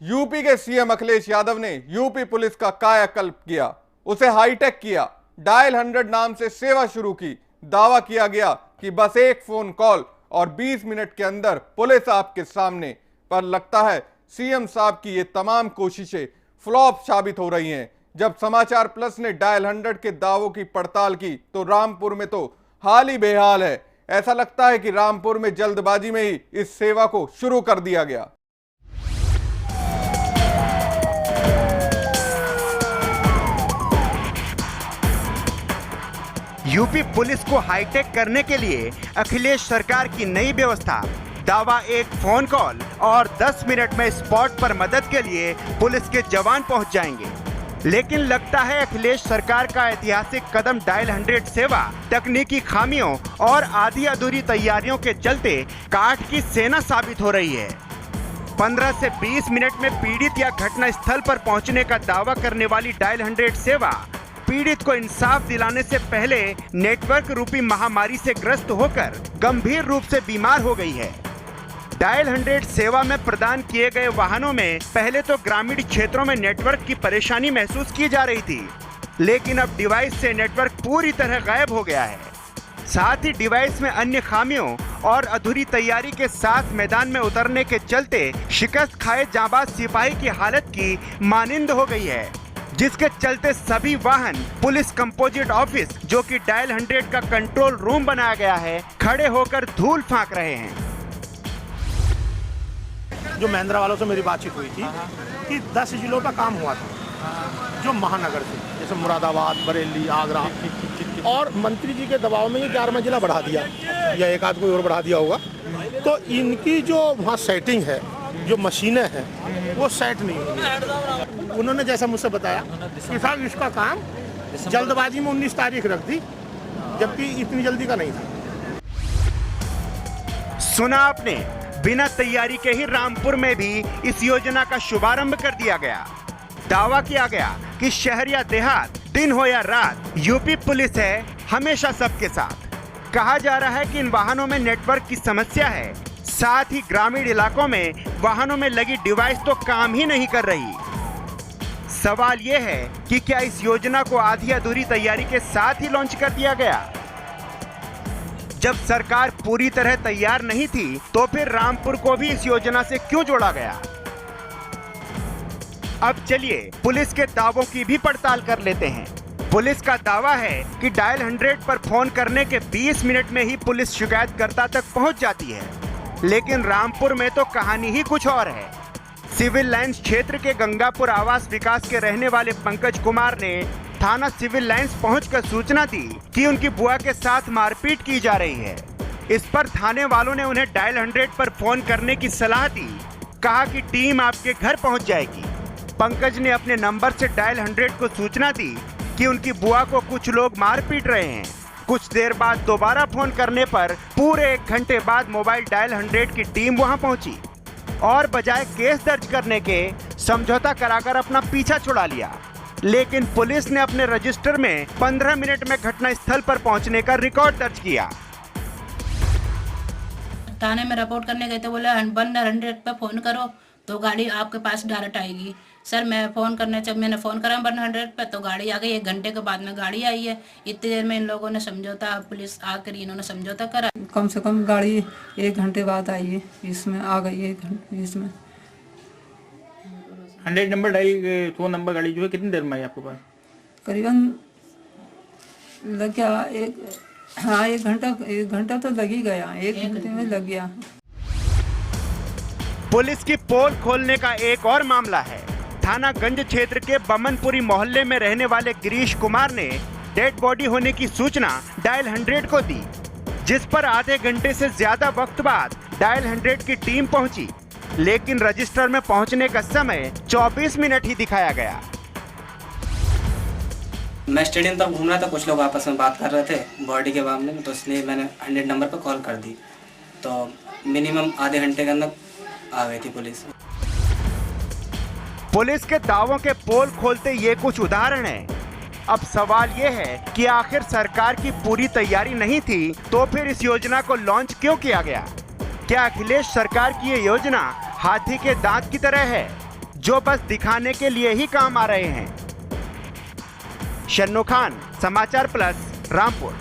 UP के CM Akhilesh Yadav ने UP police का कायाकल्प किया, उसे हाईटेक किया, डायल 100 नाम से सेवा शुरू की। दावा किया गया कि बस एक फोन कॉल और 20 मिनट के अंदर पुलिस आपके सामने। पर लगता है सीएम साहब की ये तमाम कोशिशें फ्लॉप साबित हो रही हैं। जब समाचार प्लस ने डायल 100 के दावों की पड़ताल की तो रामपुर में तो हाल ही बेहाल है। ऐसा लगता है कि रामपुर में जल्दबाजी में ही इस सेवा को शुरू कर दिया गया। यूपी पुलिस को हाईटेक करने के लिए अखिलेश सरकार की नई व्यवस्था। दावा एक फोन कॉल और 10 मिनट में स्पॉट पर मदद के लिए पुलिस के जवान पहुंच जाएंगे। लेकिन लगता है अखिलेश सरकार का ऐतिहासिक कदम डायल 100 सेवा तकनीकी खामियों और आधी अधूरी तैयारियों के चलते काठ की सेना साबित हो रही है। 15 से 20 मिनट में पीड़ित या घटना स्थल पर पहुंचने का दावा करने वाली डायल 100 सेवा पीड़ित को इंसाफ दिलाने से पहले नेटवर्क रूपी महामारी से ग्रस्त होकर गंभीर रूप से बीमार हो गई है। डायल 100 सेवा में प्रदान किए गए वाहनों में पहले तो ग्रामीण क्षेत्रों में नेटवर्क की परेशानी महसूस की जा रही थी, लेकिन अब डिवाइस से नेटवर्क पूरी तरह गायब हो गया है। साथ ही डिवाइस में अन्य खामियों और अधूरी तैयारी के साथ मैदान में उतरने के चलते शिकस्त खाए जांबाज सिपाही की हालत की मानिंद हो गई है, जिसके चलते सभी वाहन पुलिस कंपोजिट ऑफिस, जो कि डायल 100 का कंट्रोल रूम बनाया गया है, खड़े होकर धूल फांक रहे हैं। जो महिंद्रा वालों से मेरी बातचीत हुई थी कि 10 जिलों का काम हुआ था, जो महानगर थे, जैसे मुरादाबाद, बरेली, आगरा, और मंत्री जी के दबाव में ये 11वां जिला बढ़ा दिया या एक आध कोई और बढ़ा दिया होगा। तो इनकी जो वहाँ सेटिंग है, जो मशीनें हैं, वो सेट नहीं हुई। उन्होंने जैसा मुझसे बताया कि साहब इसका काम जल्दबाजी में 19 तारीख रख दी, जबकि इतनी जल्दी का नहीं था। सुना आपने, बिना तैयारी के ही रामपुर में भी इस योजना का शुभारंभ कर दिया गया। दावा किया गया कि शहर या देहात, दिन हो या रात, यूपी पुलिस है हमेशा सबके साथ। कहा जा रहा है कि इन वाहनों में नेटवर्क की समस्या है, साथ ही ग्रामीण इलाकों में वाहनों में लगी डिवाइस तो काम ही नहीं कर रही। सवाल यह है कि क्या इस योजना को आधी अधूरी तैयारी के साथ ही लॉन्च कर दिया गया? जब सरकार पूरी तरह तैयार नहीं थी तो फिर रामपुर को भी इस योजना से क्यों जोड़ा गया? अब चलिए पुलिस के दावों की भी पड़ताल कर लेते हैं। पुलिस का दावा है कि डायल 100 पर फोन करने के 20 मिनट में ही पुलिस शिकायतकर्ता तक पहुंच जाती है, लेकिन रामपुर में तो कहानी ही कुछ और है। सिविल लाइंस क्षेत्र के गंगापुर आवास विकास के रहने वाले पंकज कुमार ने थाना सिविल लाइंस पहुंचकर सूचना दी कि उनकी बुआ के साथ मारपीट की जा रही है। इस पर थाने वालों ने उन्हें डायल 100 पर फोन करने की सलाह दी। कहा कि टीम आपके घर पहुंच जाएगी। पंकज ने अपने नंबर से डायल 100 को सूचना दी कि उनकी बुआ को कुछ लोग मार पीट रहे हैं। कुछ देर बाद दोबारा फोन करने पर पूरे 1 घंटे बाद मोबाइल डायल 100 की टीम वहां पहुंची और बजाय केस दर्ज करने के समझौता कराकर अपना पीछा छुड़ा लिया। लेकिन पुलिस ने अपने रजिस्टर में 15 मिनट में घटना स्थल पर पहुंचने का रिकॉर्ड दर्ज किया। थाने में रिपोर्ट करने गए तो बोले 100 पे फोन करो तो गाड़ी आपके पास डायरेक्ट आएगी। सर मैं फ़ोन करने जब मैंने फ़ोन करा 100 पे तो गाड़ी आ गई। 1 घंटे के बाद में गाड़ी आई है। इतनी देर में इन लोगों ने समझौता, पुलिस आकर इन्होंने समझौता करा। कम से कम गाड़ी 1 घंटे बाद आई है, इसमें आ गई है 1 घंटे इसमें। 100 नंबर डायल, फ़ोन नंबर गाड़ी जो है कितनी देर में आई आपके पास? करीबन लग गया 1 घंटा तो लग ही गया, 1 घंटे में लग गया। पुलिस की पोल खोलने का एक और मामला है। थानागंज क्षेत्र के बमनपुरी मोहल्ले में रहने वाले गिरीश कुमार ने डेड बॉडी होने की सूचना डायल 100 को दी, जिस पर आधे घंटे से ज्यादा वक्त बाद डायल 100 की टीम पहुंची, लेकिन रजिस्टर में पहुंचने का समय 24 मिनट ही दिखाया गया। मैं स्टेडियम तक घूम रहा था, कुछ लोग आपस में बात कर रहे थे बॉडी के मामले में, तो इसलिए मैंने 100 नंबर पर कॉल कर दी। तो मिनिमम आधे घंटे के अंदर आ गई थी पुलिस। पुलिस के दावों के पोल खोलते ये कुछ उदाहरण हैं। अब सवाल ये है कि आखिर सरकार की पूरी तैयारी नहीं थी तो फिर इस योजना को लॉन्च क्यों किया गया? क्या अखिलेश सरकार की ये योजना हाथी के दांत की तरह है जो बस दिखाने के लिए ही काम आ रहे हैं। शन्नो खान, समाचार प्लस, रामपुर।